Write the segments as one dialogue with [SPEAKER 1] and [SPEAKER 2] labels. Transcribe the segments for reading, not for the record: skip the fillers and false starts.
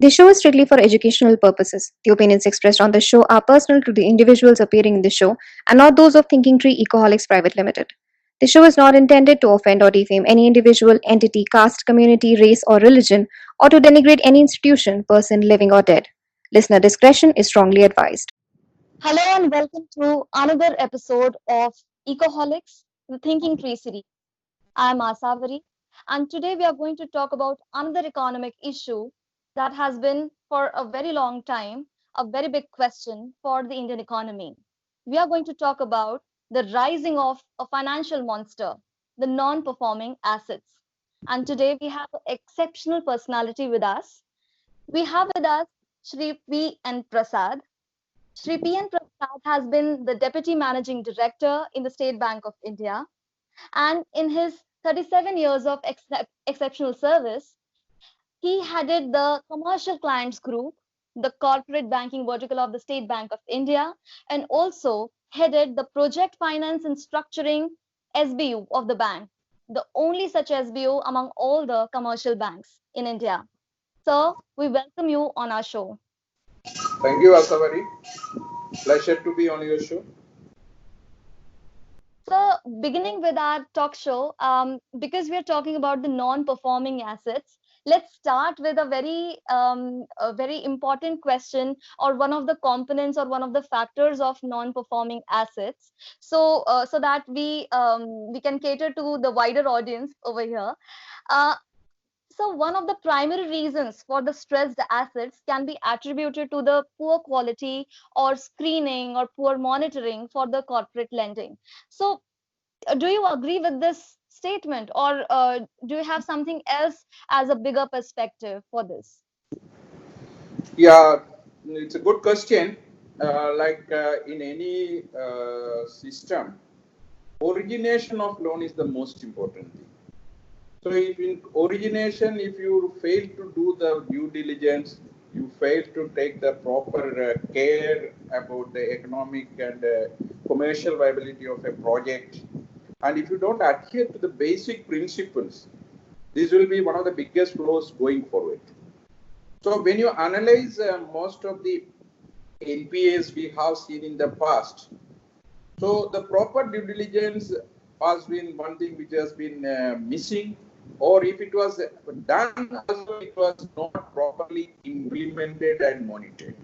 [SPEAKER 1] This show is strictly for educational purposes. The opinions expressed on the show are personal to the individuals appearing in the show and not those of Thinking Tree Ecoholics Private Limited. The show is not intended to offend or defame any individual, entity, caste, community, race, or religion, or to denigrate any institution, person, living or dead. Listener discretion is strongly advised.
[SPEAKER 2] Hello and welcome to another episode of Ecoholics, the Thinking Tree series. I am Asavari, and today we are going to talk about another economic issue that has been for a very long time a very big question for the Indian economy. We are going to talk about the rising of a financial monster, the non-performing assets. And today we have an exceptional personality with us. We have with us Shri P. N. Prasad. Shri P.N. Prasad has been the Deputy Managing Director in the State Bank of India. And in his 37 years of exceptional service, he headed the Commercial Clients Group, the corporate banking vertical of the State Bank of India, and also headed the Project Finance and Structuring SBU of the bank, the only such SBU among all the commercial banks in India. Sir, we welcome you on our show.
[SPEAKER 3] Thank you, Asavari. Pleasure to be on your show.
[SPEAKER 2] So, beginning with our talk show, because we are talking about the non-performing assets, let's start with a very important question, or one of the components, or one of the factors of non-performing assets. So that we can cater to the wider audience over here. Uh, so, one of the primary reasons for the stressed assets can be attributed to the poor quality or screening or poor monitoring for the corporate lending. So, do you agree with this statement, or do you have something else as a bigger perspective for this?
[SPEAKER 3] Yeah, it's a good question. In any system, origination of loan is the most important thing. So, if in origination, if you fail to do the due diligence, you fail to take the proper care about the economic and commercial viability of a project, and if you don't adhere to the basic principles, this will be one of the biggest flaws going forward. So when you analyze most of the NPAs we have seen in the past, so the proper due diligence has been one thing which has been missing, or if it was done, also it was not properly implemented and monitored.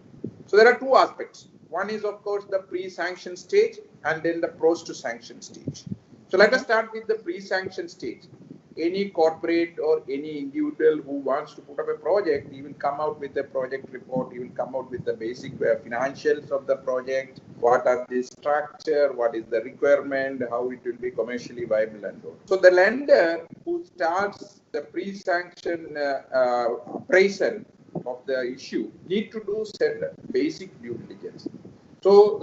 [SPEAKER 3] So there are two aspects. One is, of course, the pre-sanction stage and then the post-sanction stage. So let us start with the pre-sanction stage. Any corporate or any individual who wants to put up a project, he will come out with a project report, he will come out with the basic financials of the project, what are the structure, what is the requirement, how it will be commercially viable and all. So the lender who starts the pre-sanction appraisal of the issue need to do certain basic due diligence. So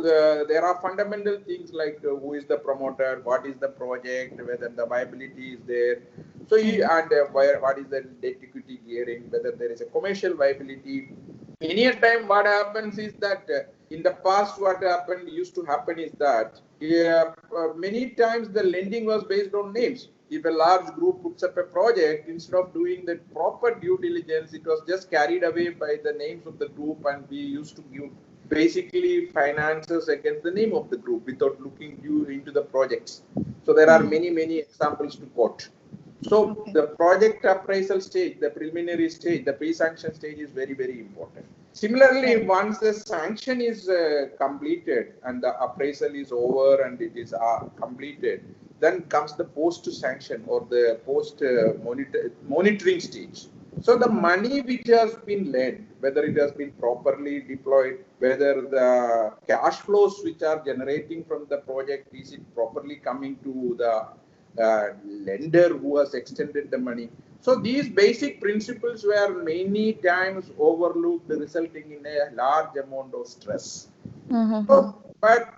[SPEAKER 3] there are fundamental things like who is the promoter, what is the project, whether the viability is there. So what is the debt equity gearing, whether there is a commercial viability. Many a time what happens is that in the past what used to happen is that many times the lending was based on names. If a large group puts up a project, instead of doing the proper due diligence, it was just carried away by the names of the group, and we used to give basically finances against the name of the group without looking into the projects. So there are many examples to quote. So the project appraisal stage, the preliminary stage, the pre-sanction stage is very important. Similarly, once the sanction is completed and the appraisal is over and it is completed, then comes the post-sanction or the post-monitoring stage. So the money which has been lent, whether it has been properly deployed, whether the cash flows which are generating from the project, is it properly coming to the lender who has extended the money. So these basic principles were many times overlooked, resulting in a large amount of stress. But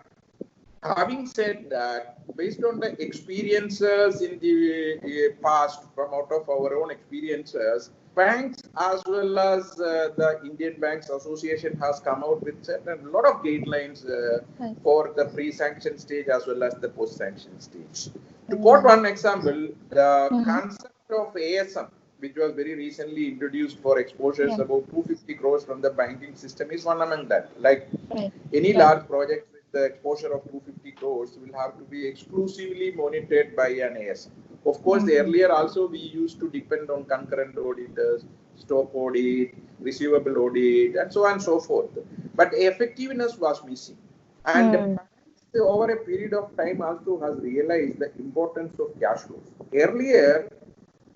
[SPEAKER 3] having said that, based on the experiences in the past, from out of our own experiences, banks as well as the Indian Banks Association has come out with a lot of guidelines for the pre-sanction stage as well as the post-sanction stage. To quote one example, the concept of ASM, which was very recently introduced for exposures
[SPEAKER 2] Yeah.
[SPEAKER 3] about 250 crores from the banking system, is one among that. Like
[SPEAKER 2] Right.
[SPEAKER 3] any
[SPEAKER 2] Right.
[SPEAKER 3] large project with the exposure of 250 crores will have to be exclusively monitored by an AS. Of course, earlier also we used to depend on concurrent auditors, stock audit, receivable audit, and so on and so forth. But effectiveness was missing. And
[SPEAKER 2] Hmm.
[SPEAKER 3] over a period of time also has realized the importance of cash flows. Earlier,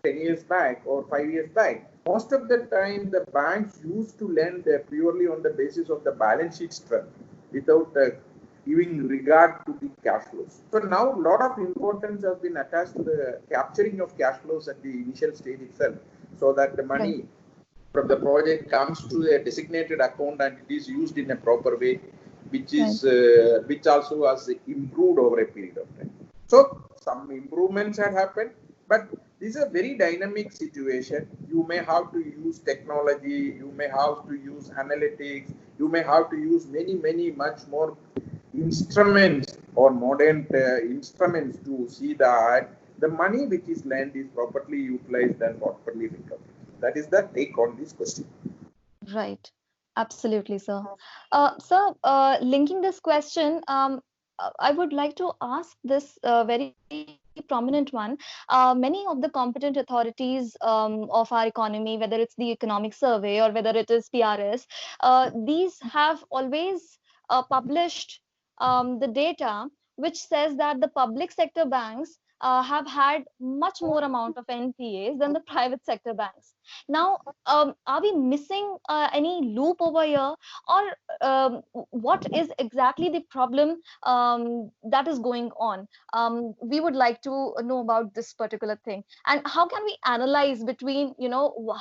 [SPEAKER 3] 10 years back or 5 years back, most of the time the banks used to lend purely on the basis of the balance sheet strength without giving regard to the cash flows. So now a lot of importance has been attached to the capturing of cash flows at the initial stage itself, so that the
[SPEAKER 2] Right.
[SPEAKER 3] money from the project comes to a designated account and it is used in a proper way, which also has improved over a period of time. So some improvements had happened, but this is a very dynamic situation. You may have to use technology, you may have to use analytics, you may have to use many much more instruments or modern instruments to see that the money which is lent is properly utilized and properly recovered. That is the take on this question.
[SPEAKER 2] Right. Absolutely, sir. Sir, linking this question, I would like to ask this very prominent one. Many of the competent authorities of our economy, whether it's the Economic Survey or whether it is PRS, these have always published the data which says that the public sector banks have had much more amount of NPAs than the private sector banks. Now, are we missing any loop over here, or what is exactly the problem that is going on? We would like to know about this particular thing, and how can we analyze between,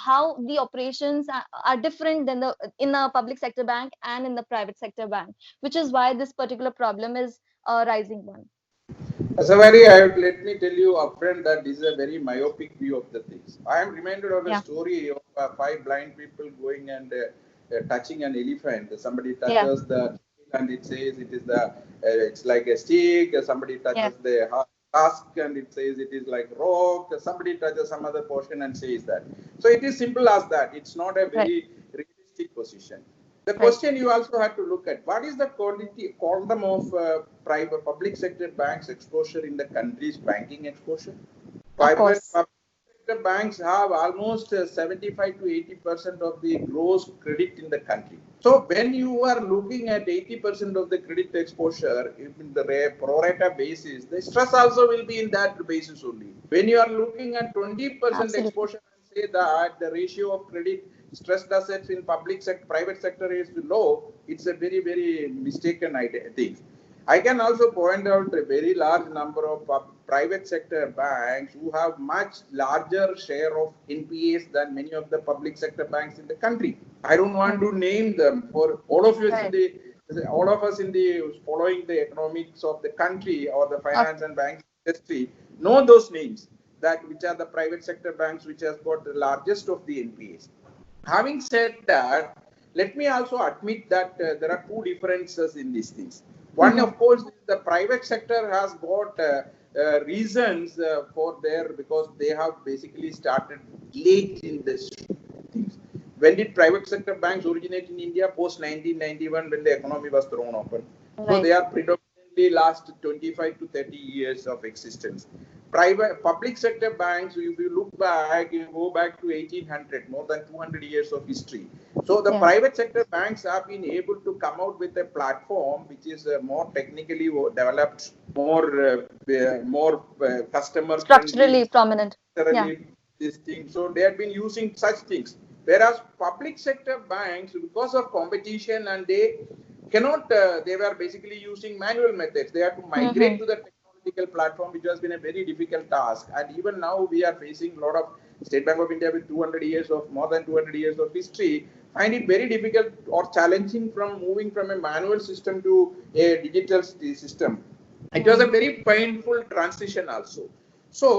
[SPEAKER 2] how the operations are different than the in a public sector bank and in the private sector bank, which is why this particular problem is a rising one.
[SPEAKER 3] Let me tell you upfront that this is a very myopic view of the things. I am reminded of a
[SPEAKER 2] Yeah.
[SPEAKER 3] story of five blind people going and touching an elephant. Somebody
[SPEAKER 2] Yeah.
[SPEAKER 3] touches the and it says it is it's like a stick. Somebody
[SPEAKER 2] Yeah.
[SPEAKER 3] touches the husk and it says it is like rock. Somebody touches some other portion and says that. So it is simple as that. It's not a
[SPEAKER 2] Right.
[SPEAKER 3] very realistic position. The
[SPEAKER 2] Right.
[SPEAKER 3] question you also have to look at, what is the quantum of private public sector banks exposure in the country's banking exposure?
[SPEAKER 2] Of
[SPEAKER 3] Private
[SPEAKER 2] course.
[SPEAKER 3] public sector banks have almost 75 to 80% of the gross credit in the country. So when you are looking at 80% of the credit exposure in the pro rata basis, the stress also will be in that basis only. When you are looking at 20%
[SPEAKER 2] Absolutely.
[SPEAKER 3] exposure and say that the ratio of credit stressed assets in public sector, private sector is low, it's a very mistaken idea thing. I can also point out a very large number of private sector banks who have much larger share of NPAs than many of the public sector banks in the country. I don't want to name them for all of us in
[SPEAKER 2] Right.
[SPEAKER 3] the all of us in the following the economics of the country or the
[SPEAKER 2] Of
[SPEAKER 3] finance and banking industry know those names, that which are the private sector banks which has got the largest of the NPAs. Having said that, let me also admit that there are two differences in these things. One,
[SPEAKER 2] Mhm.
[SPEAKER 3] of course, the private sector has got reasons for their, because they have basically started late in this things. When did private sector banks originate in India? Post 1991, when the economy was thrown open. So
[SPEAKER 2] Right.
[SPEAKER 3] they are predominantly last 25 to 30 years of existence. Private public sector banks, if you look back, you go back to 1800, more than 200 years of history. So the
[SPEAKER 2] Yeah.
[SPEAKER 3] private sector banks have been able to come out with a platform which is more technically developed, more customer friendly,
[SPEAKER 2] Structurally prominent. Yeah.
[SPEAKER 3] this thing. So they have been using such things. Whereas public sector banks, because of competition, and they cannot, they were basically using manual methods. They have to migrate
[SPEAKER 2] Hmm.
[SPEAKER 3] to the technological platform, which has been a very difficult task. And even now, we are facing a lot of State Bank of India with 200 years of more than 200 years of history. Find it very difficult or challenging from moving from a manual system to a digital system. It was a
[SPEAKER 2] Hmm.
[SPEAKER 3] very painful transition also. So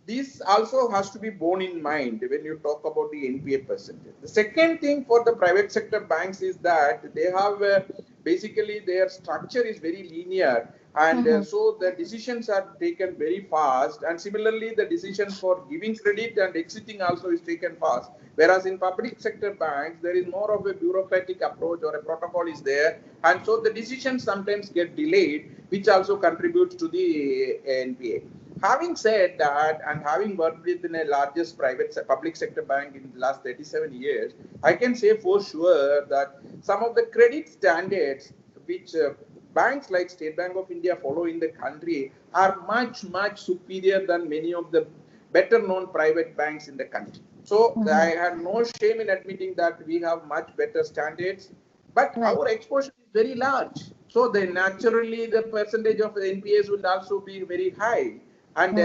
[SPEAKER 3] this also has to be borne in mind when you talk about the NPA percentage. The second thing for the private sector banks is that they have basically their structure is very linear, And so the decisions are taken very fast, and similarly the decision for giving credit and exiting also is taken fast, whereas in public sector banks there is more of a bureaucratic approach, or a protocol is there, and so the decisions sometimes get delayed, which also contributes to the NPA. Having said that, and having worked within a largest public sector bank in the last 37 years, I can say for sure that some of the credit standards which banks like State Bank of India follow in the country are much, much superior than many of the better known private banks in the country. So I had no shame in admitting that we have much better standards, but
[SPEAKER 2] Right.
[SPEAKER 3] our exposure is very large. So then naturally the percentage of NPAs will also be very high. And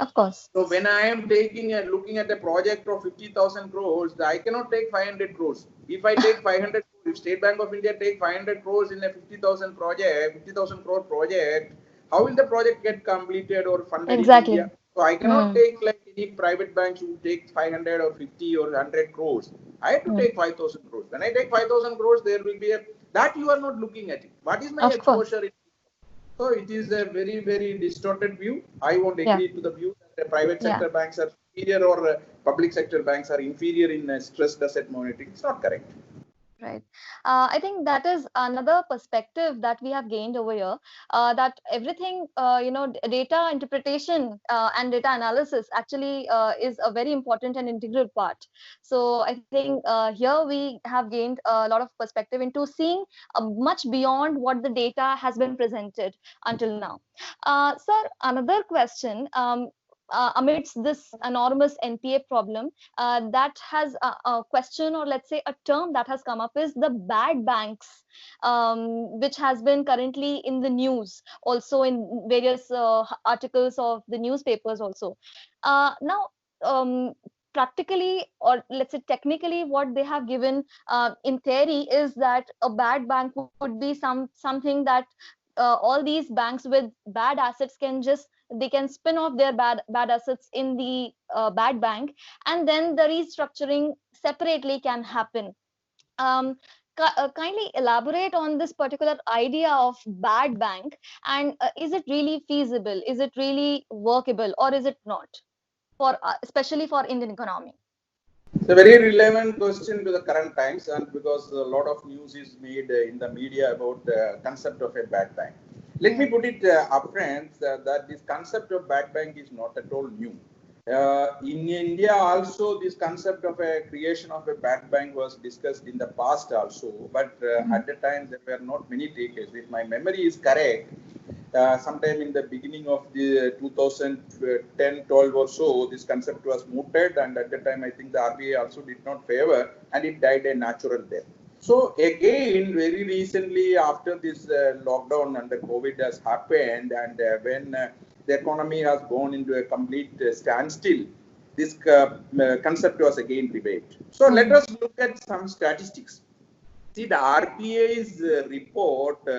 [SPEAKER 2] Of course.
[SPEAKER 3] so when I am looking at a project of 50,000 crores, I cannot take 500 crores. If I take 500, if State Bank of India take 500 crores in a 50,000 crore project, how will the project get completed or funded in
[SPEAKER 2] Exactly.
[SPEAKER 3] India? So I cannot take like any private banks who take 500 or 50 or 100 crores. I have to take 5,000 crores. When I take 5,000 crores, there will be that you are not looking at it. What is my
[SPEAKER 2] Of course.
[SPEAKER 3] exposure? So it is a very, very distorted view. I won't
[SPEAKER 2] Yeah.
[SPEAKER 3] agree to the view that private
[SPEAKER 2] Yeah.
[SPEAKER 3] sector banks are superior, or public sector banks are inferior in stressed asset monitoring. It's not correct.
[SPEAKER 2] Right. I think that is another perspective that we have gained over here, that everything, data interpretation and data analysis actually is a very important and integral part. So I think here we have gained a lot of perspective into seeing much beyond what the data has been presented until now. Sir, another question. Amidst this enormous NPA problem, that has a question, or let's say a term that has come up, is the bad banks, which has been currently in the news, also in various articles of the newspapers also. Now, practically, or let's say technically, what they have given in theory is that a bad bank would be something that all these banks with bad assets they can spin off their bad assets in the bad bank, and then the restructuring separately can happen. um, Kindly elaborate on this particular idea of bad bank, and is it really feasible, is it really workable, or is it not, for especially for Indian economy?
[SPEAKER 3] It's a very relevant question to the current times, and because a lot of news is made in the media about the concept of a bad bank. Let me put it upfront that this concept of bad bank is not at all new. In India also, this concept of a creation of a bad bank was discussed in the past also, but at the time there were not many takers. If my memory is correct, sometime in the beginning of the 2010-12 or so, this concept was mooted, and at the time I think the RBI also did not favor, and it died a natural death. So again, very recently after this lockdown and the COVID has happened, and when the economy has gone into a complete standstill, this concept was again revived. So let us look at some statistics. See, the RBI's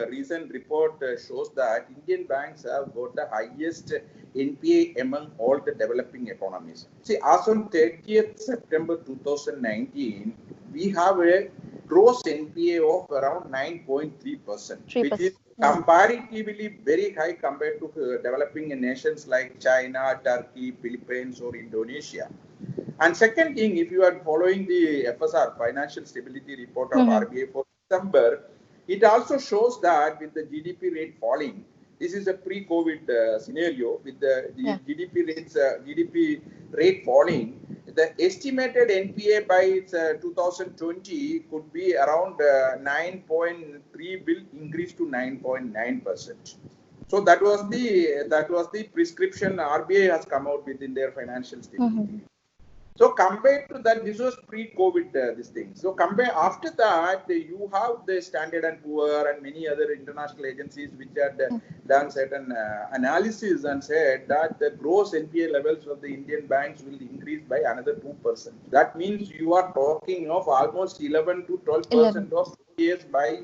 [SPEAKER 3] recent report shows that Indian banks have got the highest NPA among all the developing economies. See, as on 30th September 2019, we have a gross NPA of around 9.3%, which is comparatively very high compared to developing nations like China, Turkey, Philippines, or Indonesia. And second thing, if you are following the FSR, Financial Stability Report of RBI for December, it also shows that with the GDP rate falling, this is a pre-COVID scenario, with the GDP rate falling, the estimated NPA by 2020 could be around 9.3 will increase to 9.9%. So that was the prescription RBI has come out with in their financial stability. So compared to that, this was pre-COVID, this thing. So compare after that, you have the Standard and Poor and many other international agencies which had done certain analysis and said that the gross NPA levels of the Indian banks will increase by another 2%. That means you are talking of almost 11 to 12% of NPAs by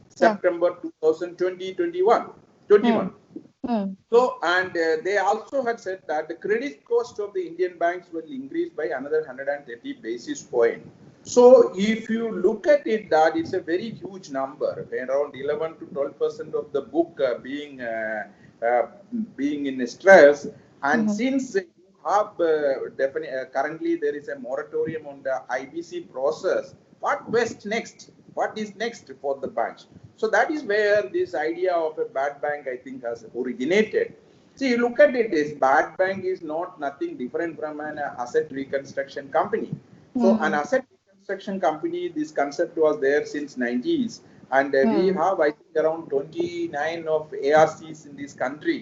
[SPEAKER 3] September 2021. So, and they also had said that the credit cost of the Indian banks will increase by another 130 basis points. So if you look at it, that it's a very huge number, around 11 to 12% of the book being in stress. And
[SPEAKER 2] Mhm.
[SPEAKER 3] since you have currently there is a moratorium on the IBC process, what best next? What is next for the banks? So that is where this idea of a bad bank, I think, has originated. See, you look at it, this bad bank is not nothing different from an asset reconstruction company. So an
[SPEAKER 2] Mhm.
[SPEAKER 3] asset reconstruction company, this concept was there since 90s, and we
[SPEAKER 2] Mhm.
[SPEAKER 3] have, I think, around 29 of ARCs in this country,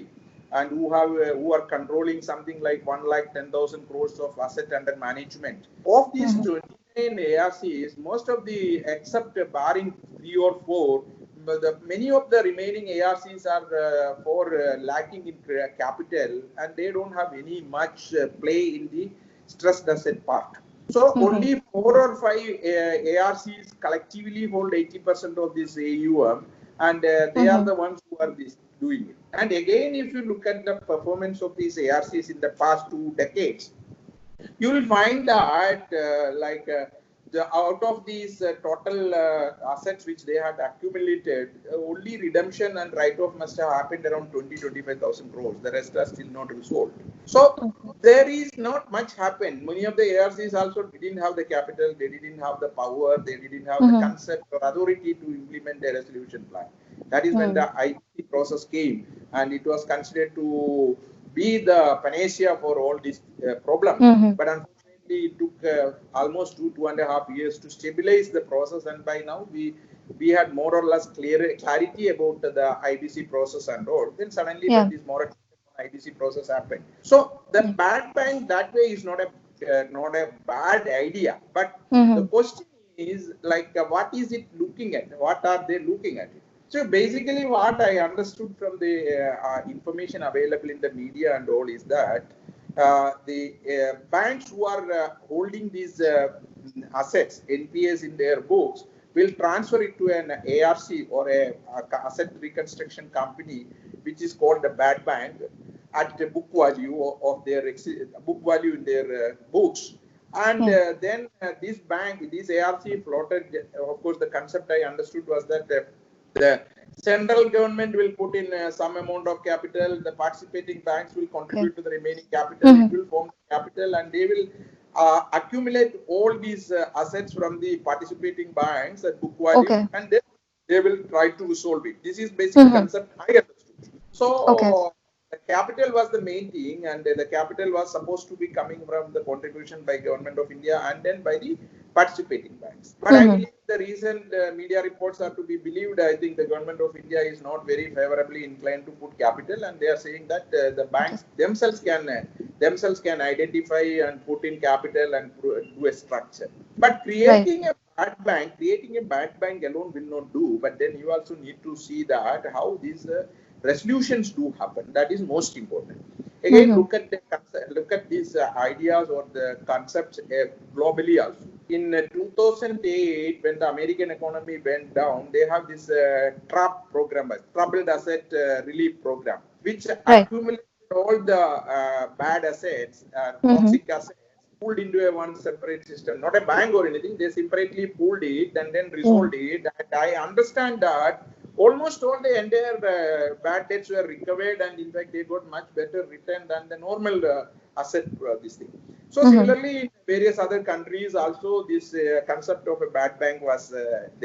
[SPEAKER 3] and who are controlling something like 1,10,000 crores of asset under management. Of these
[SPEAKER 2] Mhm.
[SPEAKER 3] 29 ARCs, most of the, except barring 3 or 4, but many of the remaining ARCs are for lacking in capital, and they don't have any much play in the stressed asset part. So
[SPEAKER 2] Mhm.
[SPEAKER 3] only 4 or 5 ARCs collectively hold 80% of this AUM, and they are
[SPEAKER 2] Mhm.
[SPEAKER 3] the ones who are doing it. And again, if you look at the performance of these ARCs in the past 2 decades, you will find that out of these total assets which they had accumulated, only redemption and write-off must have happened around 20-25,000 crores. The rest are still not resolved. So
[SPEAKER 2] Okay.
[SPEAKER 3] there is not much happened. Many of the ARCs also didn't have the capital, they didn't have the power, they didn't have the
[SPEAKER 2] Mhm.
[SPEAKER 3] concept or authority to implement a resolution plan. That is when
[SPEAKER 2] Mhm.
[SPEAKER 3] the IPC process came, and it was considered to be the panacea for all these problems.
[SPEAKER 2] Mhm.
[SPEAKER 3] But unfortunately, it took almost 2.5 years to stabilize the process, and by now we had more or less clarity about the IBC process and all. Then suddenly, when
[SPEAKER 2] Yeah.
[SPEAKER 3] this moratorium on IBC process happened, so the
[SPEAKER 2] Yeah.
[SPEAKER 3] bad bank that way is not a bad idea. But the
[SPEAKER 2] Mhm.
[SPEAKER 3] question is like, what is it looking at? What are they looking at? So basically, what I understood from the information available in the media and all is that the banks who are holding these assets, NPAs in their books, will transfer it to an ARC or a asset reconstruction company, which is called a bad bank, at the book value of their book value in their books. And
[SPEAKER 2] Yeah.
[SPEAKER 3] this bank, this ARC floated, of course, the concept I understood was that the central government will put in some amount of capital, the participating banks will
[SPEAKER 2] Okay.
[SPEAKER 3] contribute to the remaining capital, it
[SPEAKER 2] Mhm.
[SPEAKER 3] will form capital, and they will accumulate all these assets from the participating banks at book value,
[SPEAKER 2] Okay.
[SPEAKER 3] and then they will try to resolve it. This is basic
[SPEAKER 2] Mhm.
[SPEAKER 3] concept I understood.
[SPEAKER 2] Okay.
[SPEAKER 3] So the capital was the main thing, and the capital was supposed to be coming from the contribution by government of India and then by the participating banks. But I
[SPEAKER 2] Mhm.
[SPEAKER 3] believe the recent media reports are to be believed. I think the government of India is not very favorably inclined to put capital, and they are saying that the
[SPEAKER 2] Okay.
[SPEAKER 3] banks themselves can identify and put in capital and do a structure. But
[SPEAKER 2] Right.
[SPEAKER 3] creating a bad bank alone will not do. But then you also need to see that how these resolutions do happen. That is most important. Again,
[SPEAKER 2] Mhm.
[SPEAKER 3] look at these ideas or the concepts globally also. In 2008, when the American economy went down, they have this TRAP program, Troubled Asset Relief Program, which
[SPEAKER 2] Right.
[SPEAKER 3] accumulated all the bad assets,
[SPEAKER 2] Mhm.
[SPEAKER 3] toxic assets, pulled into a one separate system, not a bank or anything. They separately pulled it and then
[SPEAKER 2] Yeah.
[SPEAKER 3] resolved it. And I understand that almost all the entire bad debts were recovered, and in fact, they got much better return than the normal asset. This thing. So
[SPEAKER 2] Mhm.
[SPEAKER 3] similarly, in various other countries, also this concept of a bad bank was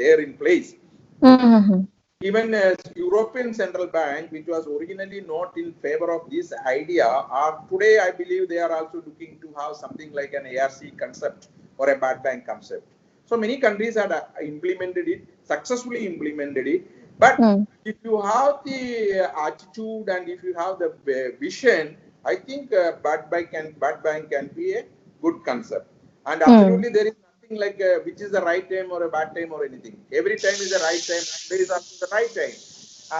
[SPEAKER 3] there in place.
[SPEAKER 2] Mhm.
[SPEAKER 3] Even as European Central Bank, which was originally not in favor of this idea, are today I believe they are also looking to have something like an ARC concept or a bad bank concept. So many countries had implemented it, successfully implemented it. But
[SPEAKER 2] Mm.
[SPEAKER 3] if you have the attitude and if you have the vision, I think bad bank can be a good concept. And
[SPEAKER 2] Mm.
[SPEAKER 3] absolutely, there is nothing like which is the right time or a bad time or anything. Every time is the right time. There is also the right time.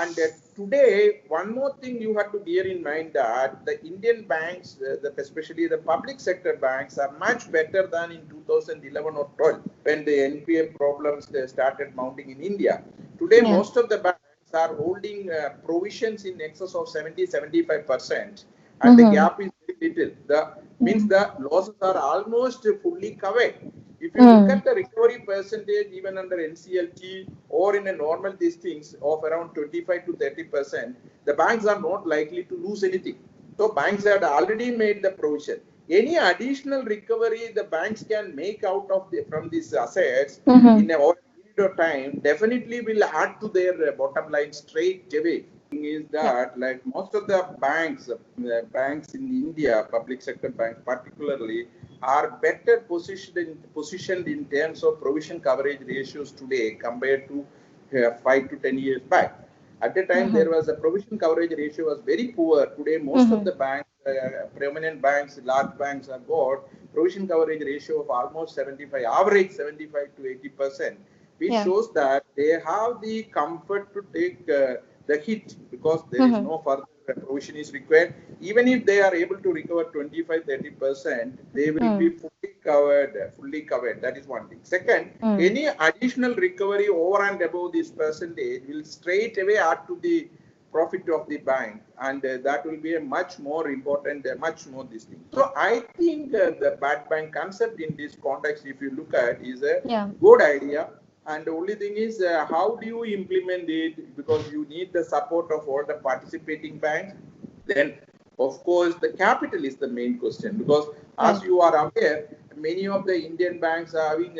[SPEAKER 3] And today, one more thing you have to bear in mind that the Indian banks, especially the public sector banks, are much better than in 2011 or 12 when the NPA problems started mounting in India. Today,
[SPEAKER 2] Yeah.
[SPEAKER 3] most of the banks are holding provisions in excess of 70-75%, and the
[SPEAKER 2] Mhm.
[SPEAKER 3] gap is very little. The means
[SPEAKER 2] Mm.
[SPEAKER 3] the losses are almost fully covered. If you look at the recovery percentage, even under NCLT or in a normal these things of around 25 to 30%, the banks are not likely to lose anything. So banks had already made the provision. Any additional recovery the banks can make out of from these assets in a period of time definitely will add to their bottom line straight away. Is that like most of the banks in India, public sector banks particularly, are better positioned in terms of provision coverage ratios today compared to 5 to 10 years back. At the time, there was a provision coverage ratio was very poor. Today, most of the banks, prominent banks, large banks have got provision coverage ratio of almost 75, average 75 to 80%, which shows that they have the comfort to take the hit because there is no further provision is required. Even if they are able to recover 25-30%, they will be fully covered. That is one thing. Second, any additional recovery over and above this percentage will straight away add to the profit of the bank, and that will be a much more important, much more this thing. So I think the bad bank concept in this context, if you look at, is a good idea. And the only thing is, how do you implement it? Because you need the support of all the participating banks. Then, of course, the capital is the main question. Because as you are aware, many of the Indian banks are having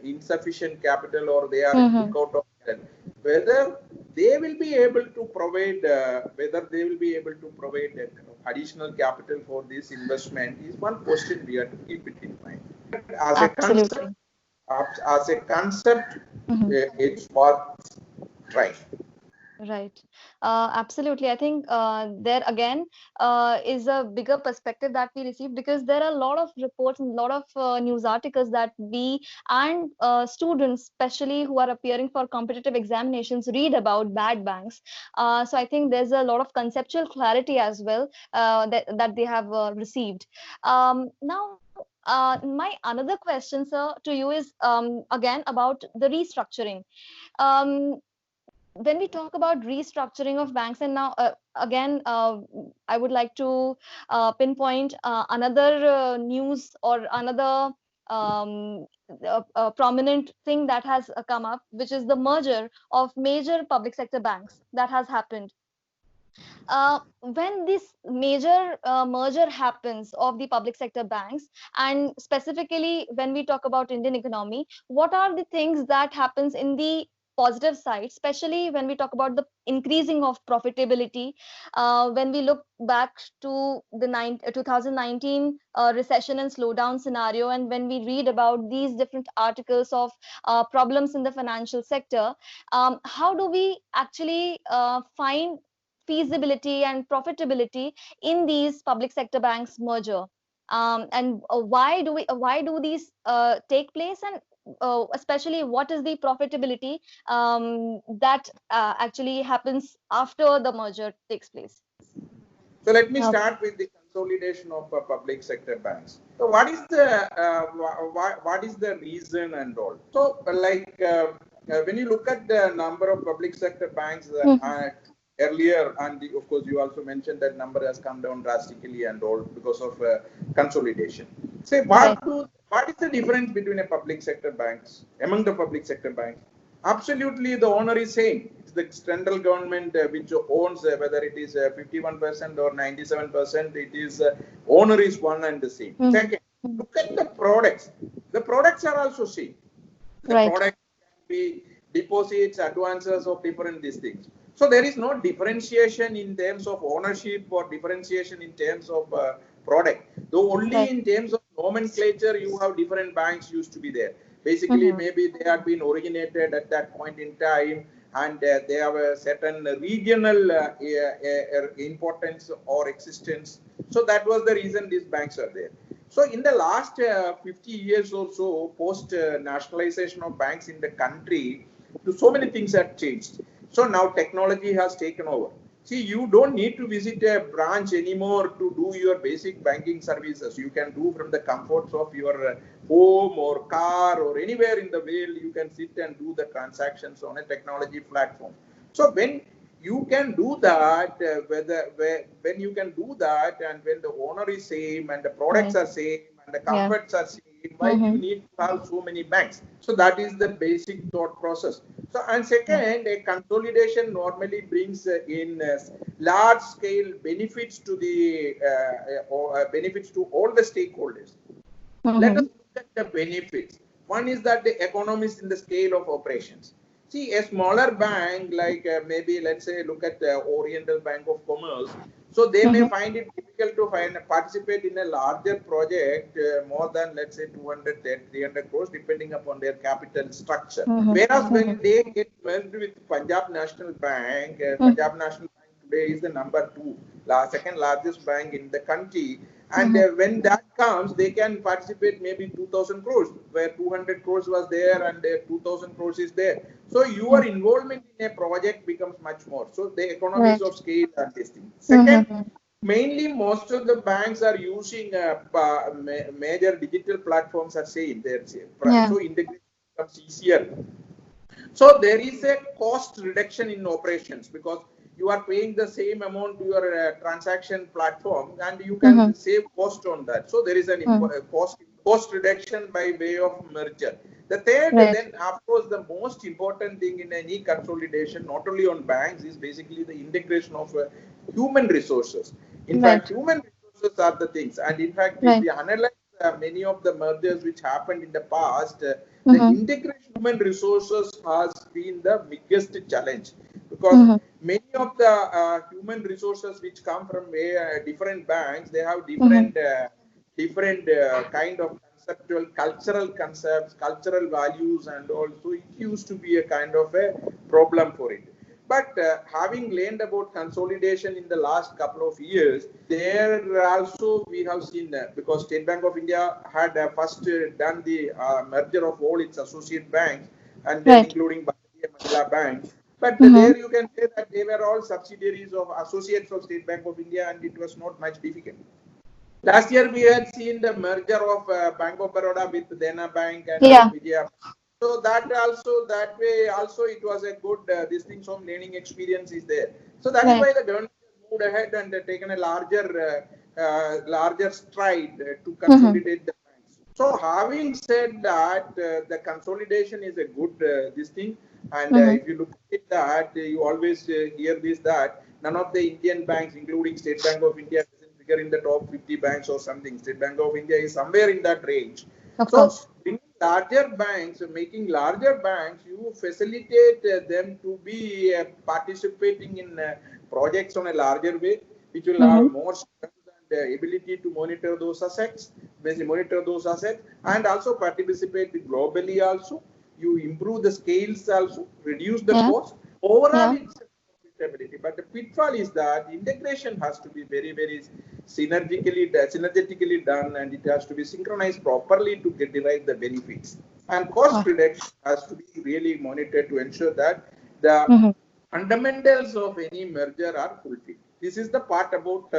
[SPEAKER 3] insufficient capital, or they are out of capital. Whether they will be able to provide, additional capital for this investment is one question we have to keep it in mind. As a concept, it's worth trying.
[SPEAKER 2] Right. Absolutely. I think there again is a bigger perspective that we receive, because there are a lot of reports and a lot of news articles that we and students, especially who are appearing for competitive examinations, read about bad banks. So I think there's a lot of conceptual clarity as well that they have received. Now, my another question, sir, to you is again about the restructuring. When we talk about restructuring of banks, and now again, I would like to pinpoint another news or another prominent thing that has come up, which is the merger of major public sector banks that has happened. When this major merger happens of the public sector banks, and specifically when we talk about Indian economy, what are the things that happens in the positive side, especially when we talk about the increasing of profitability? When we look back to the 2019 recession and slowdown scenario, and when we read about these different articles of problems in the financial sector, how do we actually find feasibility and profitability in these public sector banks merger? And why do these take place, and especially what is the profitability that actually happens after the merger takes place?
[SPEAKER 3] So let me start with the consolidation of public sector banks. So what is the reason and all? So when you look at the number of public sector banks earlier, and of course you also mentioned that number has come down drastically and all because of consolidation. Say what is the difference between a public sector banks among the public sector banks? Absolutely, the owner is same. It's the central government which owns whether it is 51% or 97%. It is owner is one and the same. Second, look at the products. The products are also same. The product can be deposits, advances of different these things. So there is no differentiation in terms of ownership or differentiation in terms of product. Though only in terms of nomenclature, you have different banks used to be there. Basically, maybe they had been originated at that point in time, and they have a certain regional importance or existence. So that was the reason these banks are there. So in the last 50 years or so, post nationalization of banks in the country, so many things have changed. So now technology has taken over. See, you don't need to visit a branch anymore to do your basic banking services. You can do from the comforts of your home or car or anywhere in the world. You can sit and do the transactions on a technology platform. So when you can do that, when you can do that, and when the owner is same and the products are same and the comforts are same, why do you need to have so many banks? So that is the basic thought process. So, and second, a consolidation normally brings in large scale benefits to the benefits to all the stakeholders. Let us look at the benefits. One is that the economies in the scale of operations. See, a smaller bank, like maybe let's say, look at the Oriental Bank of Commerce. So they may find it difficult to participate in a larger project, more than let's say 200, 300 crores, depending upon their capital structure. Whereas when they get merged with Punjab National Bank, Punjab National Bank today is the number two, second largest bank in the country. And when that comes, they can participate maybe 2,000 crores, where 200 crores was there and 2,000 crores is there. So your involvement in a project becomes much more. So the economies of scale are this thing. Second, mainly most of the banks are using major digital platforms are same. So integration becomes easier. So there is a cost reduction in operations because you are paying the same amount to your transaction platform and you can save cost on that. So there is an cost reduction by way of merger. The third, then of course, the most important thing in any consolidation, not only on banks, is basically the integration of human resources. In fact, human resources are the things. And in fact, if we analyze many of the mergers which happened in the past, the integration of human resources has been the biggest challenge because many of the human resources which come from different banks, they have different kind of conceptual, cultural concepts, cultural values, and also it used to be a kind of a problem for it. But having learned about consolidation in the last couple of years, there also we have seen because State Bank of India had first done the merger of all its associate banks and then including Bharatiya Mahila Bank. But there you can say that they were all subsidiaries of associates of State Bank of India and it was not much difficult. Last year we had seen the merger of Bank of Baroda with Dena Bank and Vijaya. So that way also it was a good this thing, some learning experience is there. So that is why the government moved ahead and taken a larger stride to consolidate the banks. So having said that, the consolidation is a good this thing. And if you look at that, you always hear this that none of the Indian banks, including State Bank of India, in the top 50 banks or something. State Bank of India is somewhere in that range. So, bringing larger banks, making larger banks, you facilitate them to be participating in projects on a larger way, which will have more strength and ability to monitor those assets, and also participate globally. Also, you improve the scales, also reduce the cost. Overall, it's profitability. But the pitfall is that integration has to be very, very synergetically done, and it has to be synchronized properly to derive the benefits. And cost reduction has to be really monitored to ensure that the fundamentals of any merger are fulfilled. This is the part about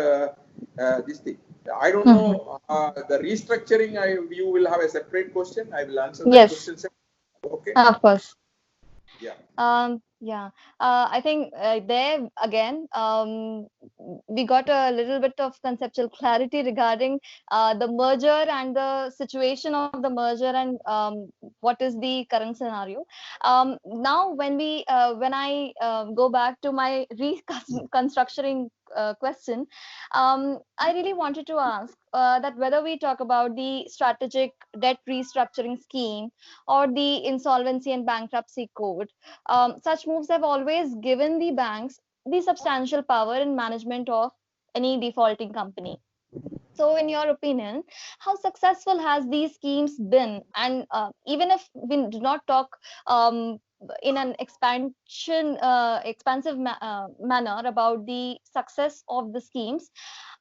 [SPEAKER 3] this thing. I don't know the restructuring. You will have a separate question. I will answer that question separately. Okay.
[SPEAKER 2] Of course.
[SPEAKER 3] Yeah.
[SPEAKER 2] I think there again, we got a little bit of conceptual clarity regarding the merger and the situation of the merger and what is the current scenario. Now, when I go back to my reconstructing question, I really wanted to ask that whether we talk about the strategic debt restructuring scheme or the insolvency and bankruptcy code, such moves have always given the banks the substantial power in management of any defaulting company. So, in your opinion, how successful has these schemes been? And even if we do not talk in an expansive manner about the success of the schemes,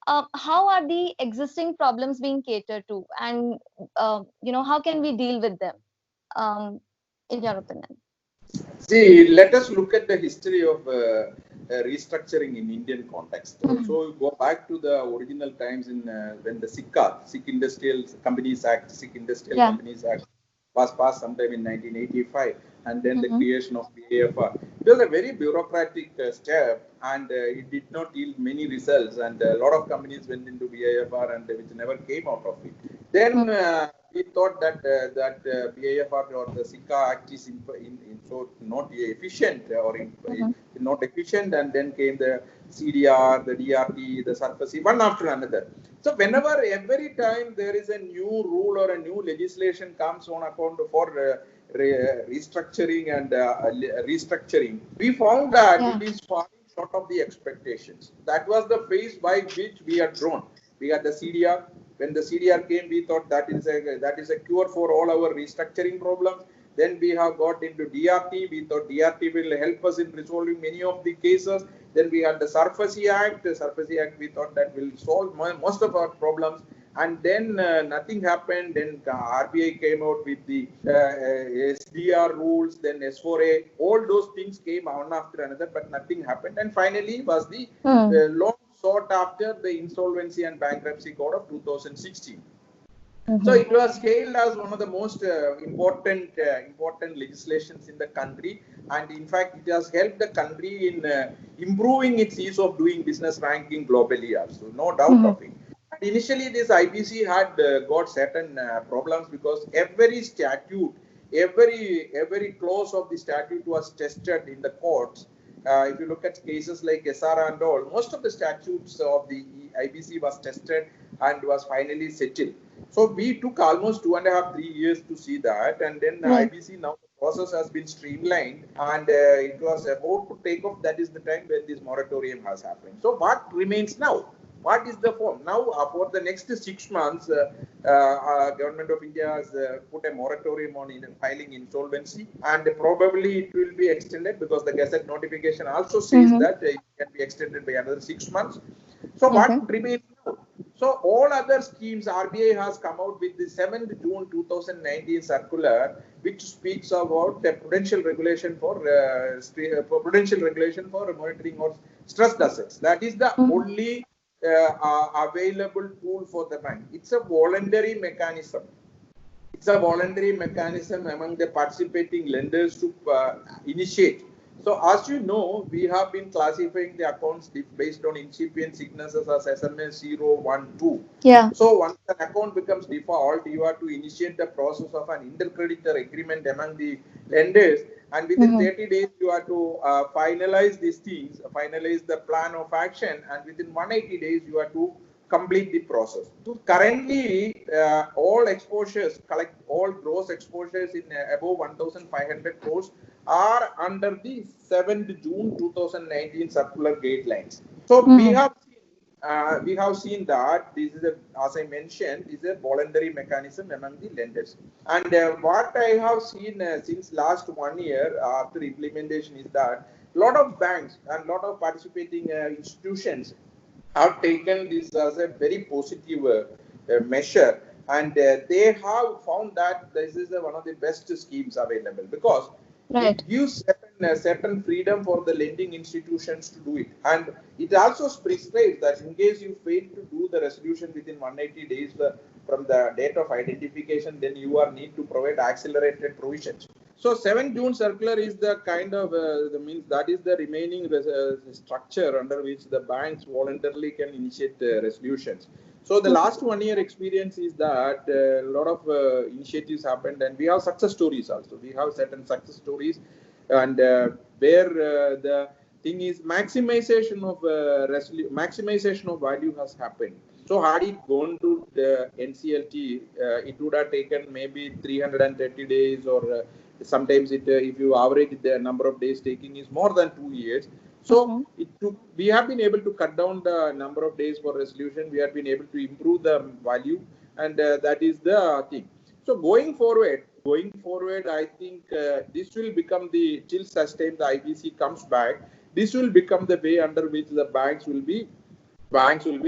[SPEAKER 2] how are the existing problems being catered to, and how can we deal with them? In your opinion?
[SPEAKER 3] See, let us look at the history of restructuring in Indian context. So go back to the original times in when the Sikh Industrial Companies Act, Companies Act was passed sometime in 1985, and then the creation of BAFR. It was a very bureaucratic step, and it did not yield many results. And a lot of companies went into BAFR, and which never came out of it. Then we thought that BIFR or the SICA Act is so not efficient not efficient, and then came the CDR, the DRT, the SARFAESI, one after another. So whenever every time there is a new rule or a new legislation comes on account for restructuring and restructuring, we found that it is falling short of the expectations. That was the phase by which we had grown. We had the CDR. When the CDR came, we thought that is a cure for all our restructuring problems. Then we have got into DRT. We thought DRT will help us in resolving many of the cases. Then we had the SARFAESI Act. The SARFAESI Act, we thought that will solve most of our problems. And then nothing happened. Then RBI came out with the SDR rules, then S4A. All those things came one after another, but nothing happened. And finally was the long sought after the Insolvency and Bankruptcy Code of 2016. So it was hailed as one of the most important legislations in the country, and in fact it has helped the country in improving its ease of doing business ranking globally also, no doubt of it. And initially this IBC had got certain problems because every statute, every clause of the statute was tested in the courts. If you look at cases like SR and all, most of the statutes of the IBC was tested and was finally settled. So we took almost 2.5, 3 years to see that, and then IBC, now the process has been streamlined, and it was about to take off. That is the time when this moratorium has happened. So what remains now? What is the form? Now for the next 6 months, Government of India has put a moratorium on filing insolvency, and probably it will be extended because the Gazette notification also says that it can be extended by another 6 months. So what remains now? So all other schemes, RBI has come out with the 7th June 2019 circular, which speaks about the prudential regulation for monitoring of stressed assets. That is the only available tool for the bank. It's a voluntary mechanism. It's a voluntary mechanism among the participating lenders to initiate. So as you know, we have been classifying the accounts based on incipient sicknesses as SMS 0, 1, 2.
[SPEAKER 2] Yeah.
[SPEAKER 3] So once an account becomes default, you have to initiate the process of an intercreditor agreement among the lenders, and within 30 days you have to finalize these things, finalize the plan of action, and within 180 days you have to complete the process. So currently, all exposures, all gross exposures in above 1,500 crores are under the 7th June 2019 circular guidelines. So we have seen that this is as I mentioned, is a voluntary mechanism among the lenders. And what I have seen since last 1 year after implementation is that a lot of banks and a lot of participating institutions have taken this as a very positive measure, and they have found that this is one of the best schemes available because it gives certain freedom for the lending institutions to do it, and it also prescribes that in case you fail to do the resolution within 180 days from the date of identification, then you are need to provide accelerated provisions. So 7 June circular is the kind of that is the remaining structure under which the banks voluntarily can initiate resolutions. So the last 1 year experience is that a lot of initiatives happened, and we have success stories also. We have certain success stories, and where the thing is maximization of value has happened. So had it gone to the NCLT, it would have taken maybe 330 days, or sometimes if you average the number of days taking is more than 2 years. So we have been able to cut down the number of days for resolution. We have been able to improve the value, and that is the thing. So going forward, I think this will become till such time the IBC comes back, this will become the way under which the banks will be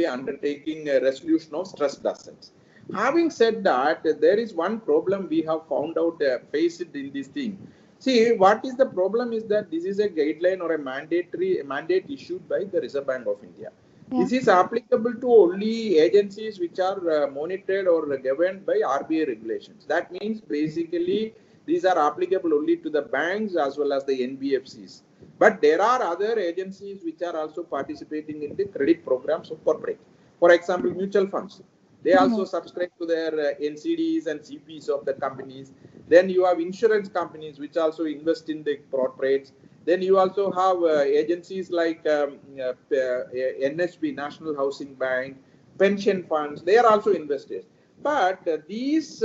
[SPEAKER 3] undertaking a resolution of stressed assets. Having said that, there is one problem we have found out faced in this thing. See, what is the problem is that this is a guideline or a mandate issued by the Reserve Bank of India. Yeah. This is applicable to only agencies which are monitored or governed by RBI regulations. That means basically these are applicable only to the banks as well as the NBFCs. But there are other agencies which are also participating in the credit programs of corporate. For example, mutual funds. They also subscribe to their NCDs and CPs of the companies. Then you have insurance companies which also invest in the corporates. Then you also have agencies like NHB, National Housing Bank, pension funds. They are also investors. But these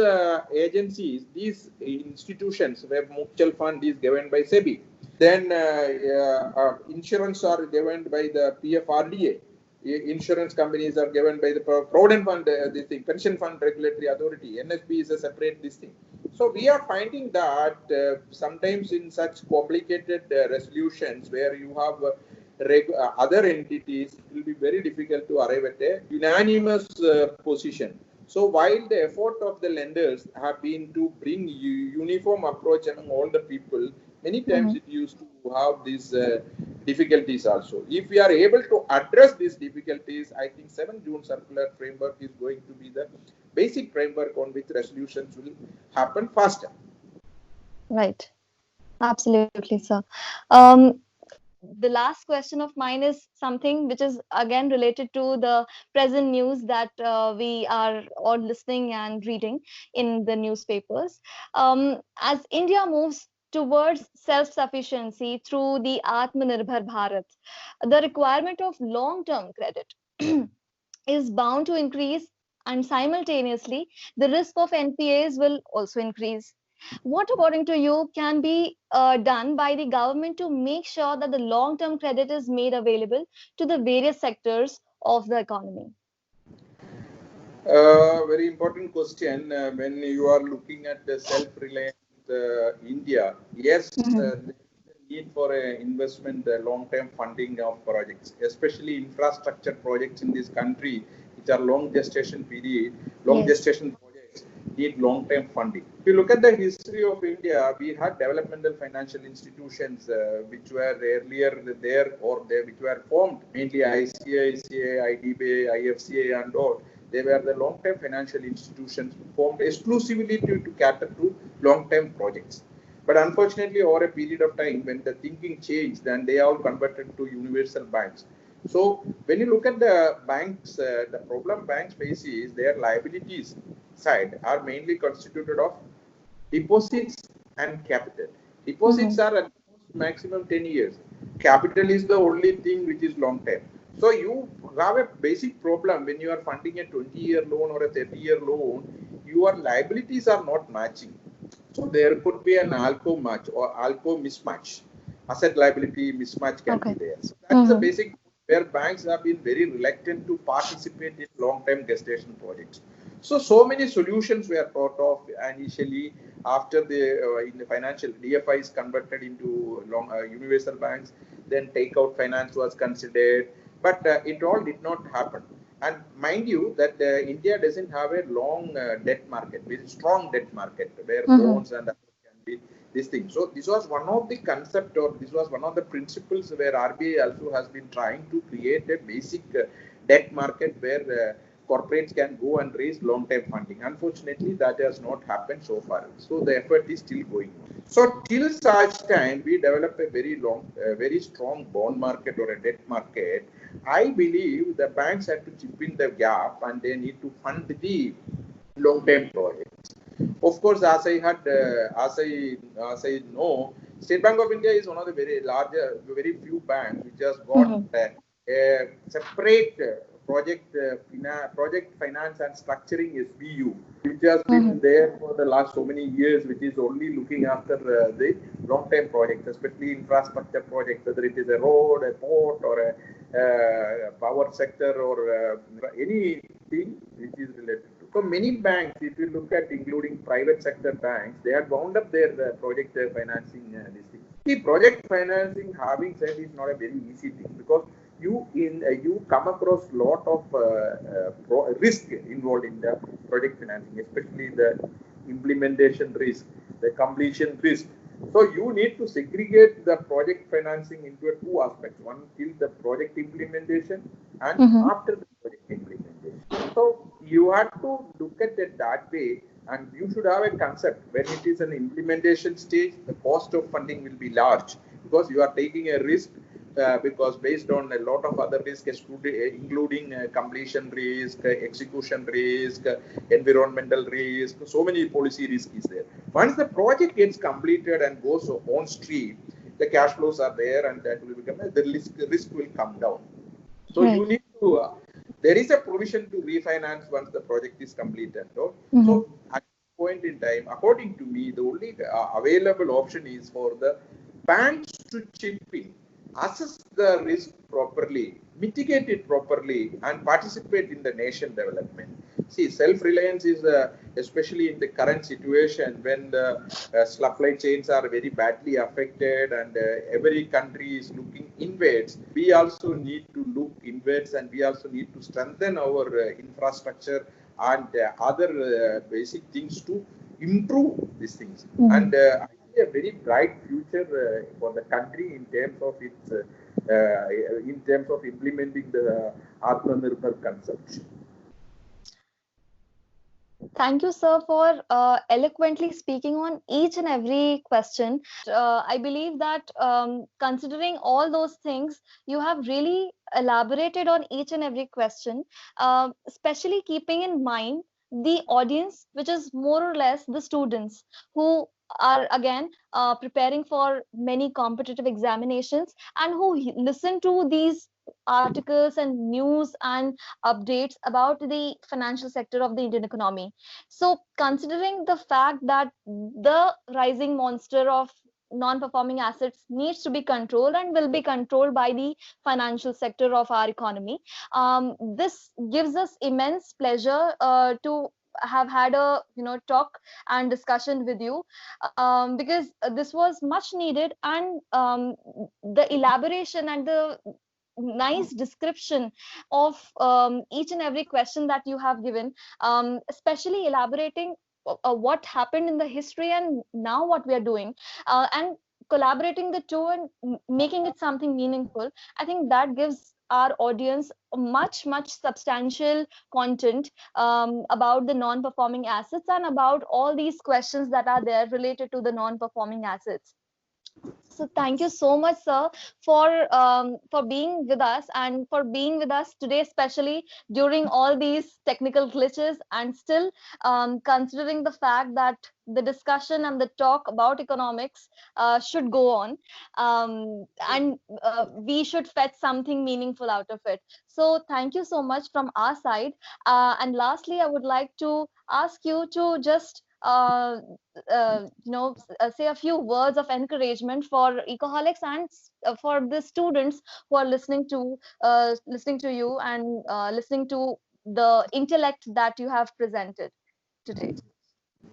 [SPEAKER 3] agencies, these institutions, where mutual fund is governed by SEBI, then insurance are governed by the PFRDA. Insurance companies are governed by the Provident Fund, this thing, Pension Fund Regulatory Authority. NHB is a separate this thing. So we are finding that sometimes in such complicated resolutions where you have other entities, it will be very difficult to arrive at a unanimous position. So while the effort of the lenders have been to bring uniform approach among all the people, many times it used to have these difficulties also. If we are able to address these difficulties, I think 7 June circular framework is going to be the basic framework on which resolutions will happen faster.
[SPEAKER 2] Right. Absolutely, sir. The last question of mine is something which is again related to the present news that we are all listening and reading in the newspapers. As India moves towards self-sufficiency through the Atmanirbhar Bharat, the requirement of long-term credit is bound to increase, and simultaneously, the risk of NPAs will also increase. What, according to you, can be done by the government to make sure that the long-term credit is made available to the various sectors of the economy?
[SPEAKER 3] Very important question. When you are looking at the self-reliant India, yes, there is a need for investment, long-term funding of projects, especially infrastructure projects in this country, which are long gestation period, long gestation projects need long-term funding. If you look at the history of India, we had developmental financial institutions which were earlier there which were formed, mainly ICICI, IDBI, IFCA and all. They were the long-term financial institutions formed exclusively to cater to long-term projects. But unfortunately, over a period of time, when the thinking changed, then they all converted to universal banks. So when you look at the banks, the problem banks face is their liabilities side are mainly constituted of deposits and capital. Deposits are at maximum 10 years. Capital is the only thing which is long term. So you have a basic problem when you are funding a 20-year loan or a 30-year loan, your liabilities are not matching. So there could be an ALCO match or ALCO mismatch. Asset liability mismatch can be there. So that's the basic where banks have been very reluctant to participate in long-term gestation projects. So many solutions were thought of initially after in the financial DFIs converted into universal banks. Then takeout finance was considered, but it all did not happen. And mind you that India doesn't have a long debt market, very strong debt market where loans and others can be this thing. So this was one of the concept, or this was one of the principles where RBI also has been trying to create a basic debt market where corporates can go and raise long-term funding. Unfortunately, that has not happened so far. So the effort is still going on. So till such time we develop a very strong bond market or a debt market, I believe the banks have to chip in the gap and they need to fund the long-term projects. Of course, as I know, State Bank of India is one of the very few banks which has got a separate project finance and structuring SBU, which has been there for the last so many years, which is only looking after the long-term projects, especially infrastructure projects, whether it is a road, a port, or a power sector, or anything which is related to. So many banks, if you look at including private sector banks, they have wound up their project financing this thing. The project financing, having said, is not a very easy thing because you come across lot of risk involved in the project financing, especially the implementation risk, the completion risk. So you need to segregate the project financing into two aspects: one till the project implementation and after the project implementation. So you have to look at it that way, and you should have a concept. When it is an implementation stage, the cost of funding will be large because you are taking a risk. because based on a lot of other risks, including completion risk, execution risk, environmental risk, so many policy risk is there. Once the project gets completed and goes on stream, the cash flows are there, and that will become the risk will come down. So
[SPEAKER 2] Right.
[SPEAKER 3] you need to. There is a provision to refinance once the project is completed. No?
[SPEAKER 2] Mhm.
[SPEAKER 3] So at this point in time, according to me, the only available option is for the banks to chip in, assess the risk properly, mitigate it properly, and participate in the nation development. See, self-reliance is especially in the current situation when the supply chains are very badly affected and every country is looking inwards. We also need to look inwards, and we also need to strengthen our infrastructure and other basic things to improve these things. And I see a very bright future for the country in terms of its in terms of implementing the Atmanirbhar concept.
[SPEAKER 2] Thank you, sir, for eloquently speaking on each and every question. I believe that considering all those things, you have really elaborated on each and every question, especially keeping in mind the audience, which is more or less the students who are again preparing for many competitive examinations and who listen to these articles and news and updates about the financial sector of the Indian economy. So, considering the fact that the rising monster of non-performing assets needs to be controlled and will be controlled by the financial sector of our economy, this gives us immense pleasure to have had a talk and discussion with you, because this was much needed, and the elaboration and the nice description of each and every question that you have given, especially elaborating what happened in the history and now what we are doing, and collaborating the two and making it something meaningful. I think that gives our audience much substantial content about the non-performing assets and about all these questions that are there related to the non-performing assets. So thank you so much, sir, for being with us and for being with us today, especially during all these technical glitches, and still considering the fact that the discussion and the talk about economics should go on, and we should fetch something meaningful out of it. So thank you so much from our side. And lastly, I would like to ask you to just say a few words of encouragement for ecoholics and for the students who are listening to you and listening to the intellect that you have presented today.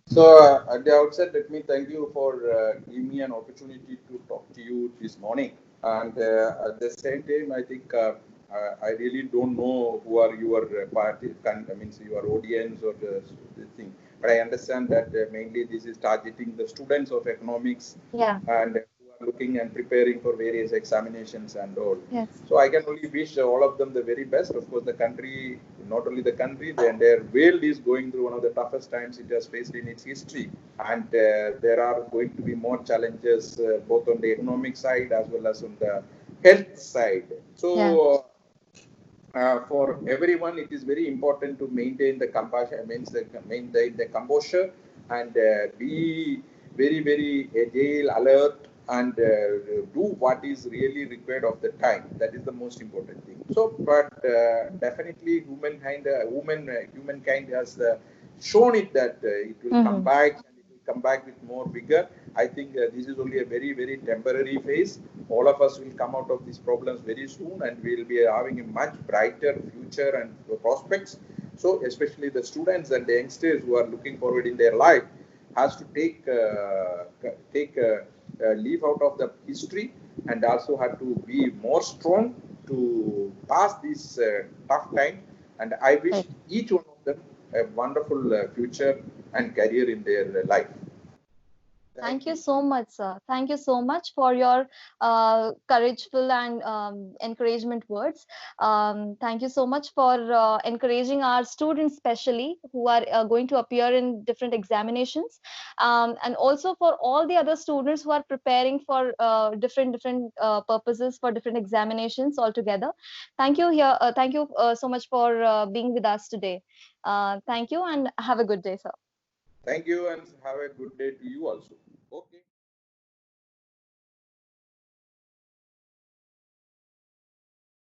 [SPEAKER 3] So at the outset, let me thank you for giving me an opportunity to talk to you this morning. And at the same time, I think I really don't know who are your your audience or the thing. But I understand that mainly this is targeting the students of economics,
[SPEAKER 2] Yeah.
[SPEAKER 3] and who are looking and preparing for various examinations and all.
[SPEAKER 2] Yes.
[SPEAKER 3] So I can only wish all of them the very best. Of course, the country, not only the country, the entire world is going through one of the toughest times it has faced in its history. And there are going to be more challenges both on the economic side as well as on the health side. So for everyone, it is very important to maintain the compassion, maintain the composure, and be very agile, alert, and do what is really required of the time. That is the most important thing. So, but definitely, humankind has shown it that it will come back, and it will come back with more vigor. I think this is only a very temporary phase. All of us will come out of these problems very soon, and we'll be having a much brighter future and prospects. So, especially the students and the youngsters who are looking forward in their life, has to take leave out of the history, and also have to be more strong to pass this tough time. And I wish each one of them a wonderful future and career in their life.
[SPEAKER 2] Thank you so much, sir. Thank you so much for your courageful and encouragement words. Thank you so much for encouraging our students, especially who are going to appear in different examinations, and also for all the other students who are preparing for different purposes for different examinations altogether. Thank you here. Thank you so much for being with us today. Thank you and have a good day, sir.
[SPEAKER 3] Thank you and have a good day to you also.